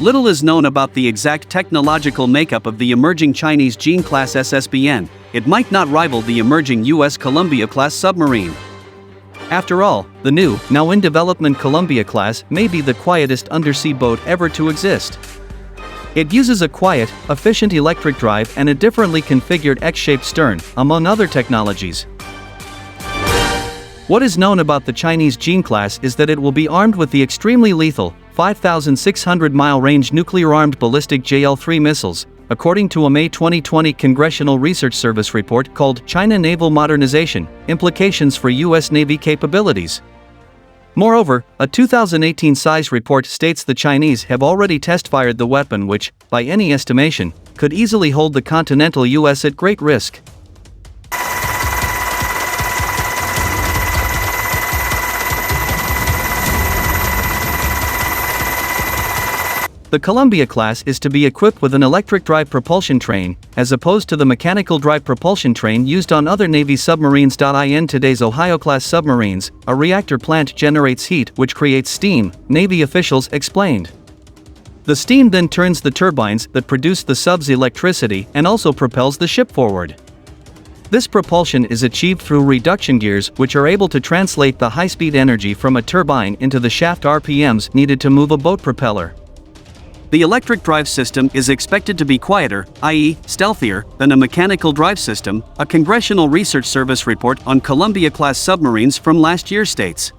Little is known about the exact technological makeup of the emerging Chinese Jin-class SSBN. It might not rival the emerging U.S. Columbia-class submarine. After all, the new, now in development Columbia-class may be the quietest undersea boat ever to exist. It uses a quiet, efficient electric drive and a differently configured X-shaped stern, among other technologies. What is known about the Chinese Jin-class is that it will be armed with the extremely lethal, 5,600-mile range nuclear-armed ballistic JL-3 missiles, according to a May 2020 Congressional Research Service report called China Naval Modernization: Implications for U.S. Navy Capabilities. Moreover, a 2018 SIZE report states the Chinese have already test-fired the weapon which, by any estimation, could easily hold the continental U.S. at great risk. The Columbia-class is to be equipped with an electric drive propulsion train, as opposed to the mechanical drive propulsion train used on other Navy submarines. In today's Ohio-class submarines, a reactor plant generates heat which creates steam, Navy officials explained. The steam then turns the turbines that produce the sub's electricity and also propels the ship forward. This propulsion is achieved through reduction gears which are able to translate the high-speed energy from a turbine into the shaft RPMs needed to move a boat propeller. The electric drive system is expected to be quieter, i.e., stealthier, than a mechanical drive system, a Congressional Research Service report on Columbia-class submarines from last year states.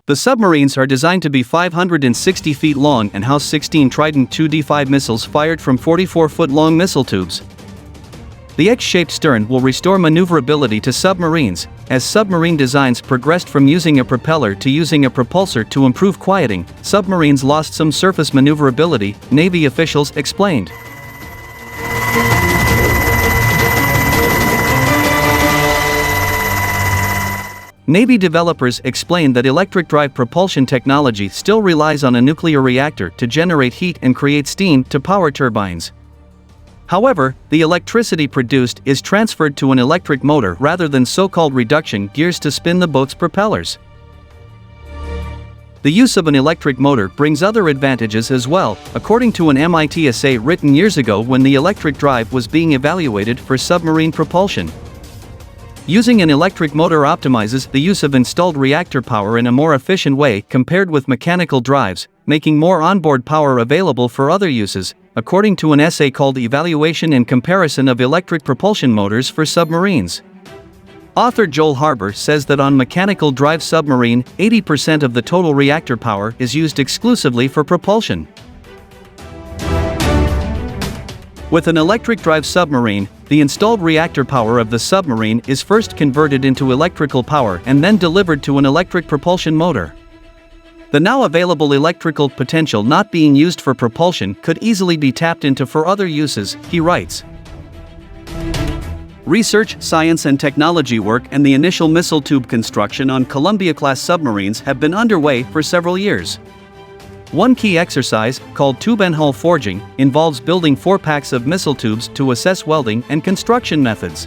The submarines are designed to be 560 feet long and house 16 Trident 2D5 missiles fired from 44-foot-long missile tubes. The X-shaped stern will restore maneuverability to submarines, as submarine designs progressed from using a propeller to using a propulsor to improve quieting. Submarines lost some surface maneuverability, Navy officials explained. Navy developers explained that electric drive propulsion technology still relies on a nuclear reactor to generate heat and create steam to power turbines. However, the electricity produced is transferred to an electric motor rather than so-called reduction gears to spin the boat's propellers. The use of an electric motor brings other advantages as well, according to an MIT essay written years ago when the electric drive was being evaluated for submarine propulsion. Using an electric motor optimizes the use of installed reactor power in a more efficient way compared with mechanical drives, making more onboard power available for other uses, according to an essay called Evaluation and Comparison of Electric Propulsion Motors for Submarines. Author Joel Harbour says that on mechanical drive submarine, 80% of the total reactor power is used exclusively for propulsion. With an electric drive submarine, the installed reactor power of the submarine is first converted into electrical power and then delivered to an electric propulsion motor. The now available electrical potential not being used for propulsion could easily be tapped into for other uses, he writes. Research, science and technology work and the initial missile tube construction on Columbia-class submarines have been underway for several years. One key exercise, called tube and hull forging, involves building 4 packs of missile tubes to assess welding and construction methods.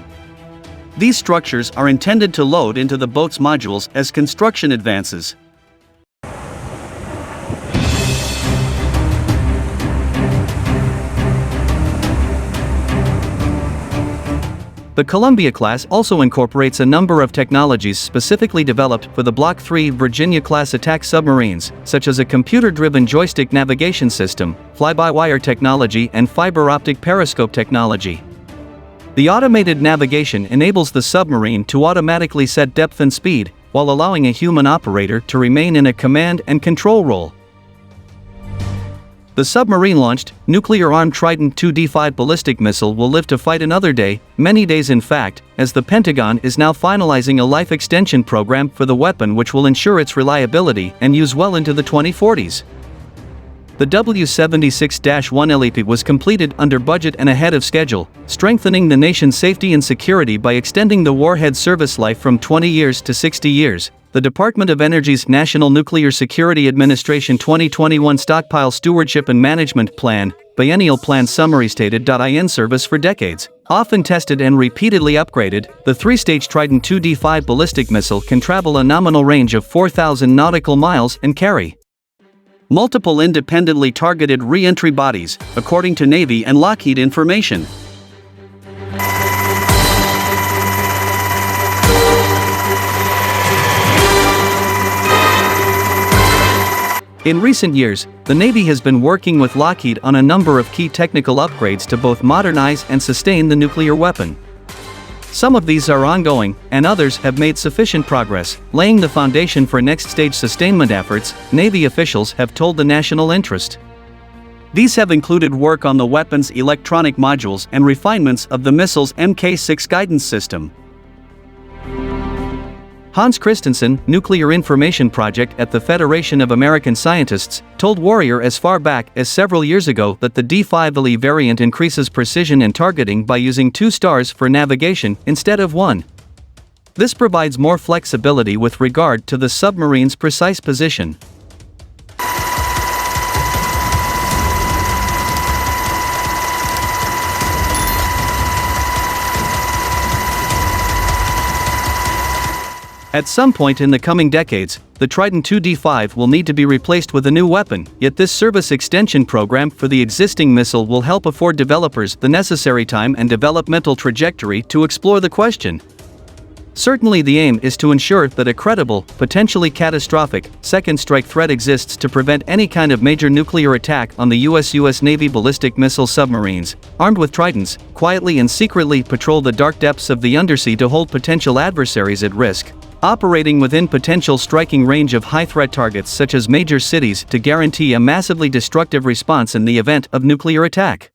These structures are intended to load into the boat's modules as construction advances. The Columbia-class also incorporates a number of technologies specifically developed for the Block III Virginia-class attack submarines, such as a computer-driven joystick navigation system, fly-by-wire technology and fiber-optic periscope technology. The automated navigation enables the submarine to automatically set depth and speed, while allowing a human operator to remain in a command and control role. The submarine-launched, nuclear-armed Trident 2D5 ballistic missile will live to fight another day, many days in fact, as the Pentagon is now finalizing a life extension program for the weapon which will ensure its reliability and use well into the 2040s. The W-76-1 LEP was completed under budget and ahead of schedule, strengthening the nation's safety and security by extending the warhead's service life from 20 years to 60 years. The Department of Energy's National Nuclear Security Administration 2021 Stockpile Stewardship and Management Plan, Biennial Plan Summary stated. In service for decades, often tested and repeatedly upgraded, the 3-stage Trident 2D5 ballistic missile can travel a nominal range of 4,000 nautical miles and carry multiple independently targeted re-entry bodies, according to Navy and Lockheed information. In recent years, the Navy has been working with Lockheed on a number of key technical upgrades to both modernize and sustain the nuclear weapon. Some of these are ongoing, and others have made sufficient progress, laying the foundation for next-stage sustainment efforts, Navy officials have told the National Interest. These have included work on the weapon's electronic modules and refinements of the missile's Mk6 guidance system. Hans Christensen, Nuclear Information Project at the Federation of American Scientists, told Warrior as far back as several years ago that the D5LE variant increases precision and targeting by using 2 stars for navigation instead of 1. This provides more flexibility with regard to the submarine's precise position. At some point in the coming decades, the Trident II D5 will need to be replaced with a new weapon, yet this service extension program for the existing missile will help afford developers the necessary time and developmental trajectory to explore the question. Certainly the aim is to ensure that a credible, potentially catastrophic, second strike threat exists to prevent any kind of major nuclear attack on the US Navy ballistic missile submarines, armed with Tridents, quietly and secretly patrol the dark depths of the undersea to hold potential adversaries at risk, operating within potential striking range of high-threat targets such as major cities to guarantee a massively destructive response in the event of nuclear attack.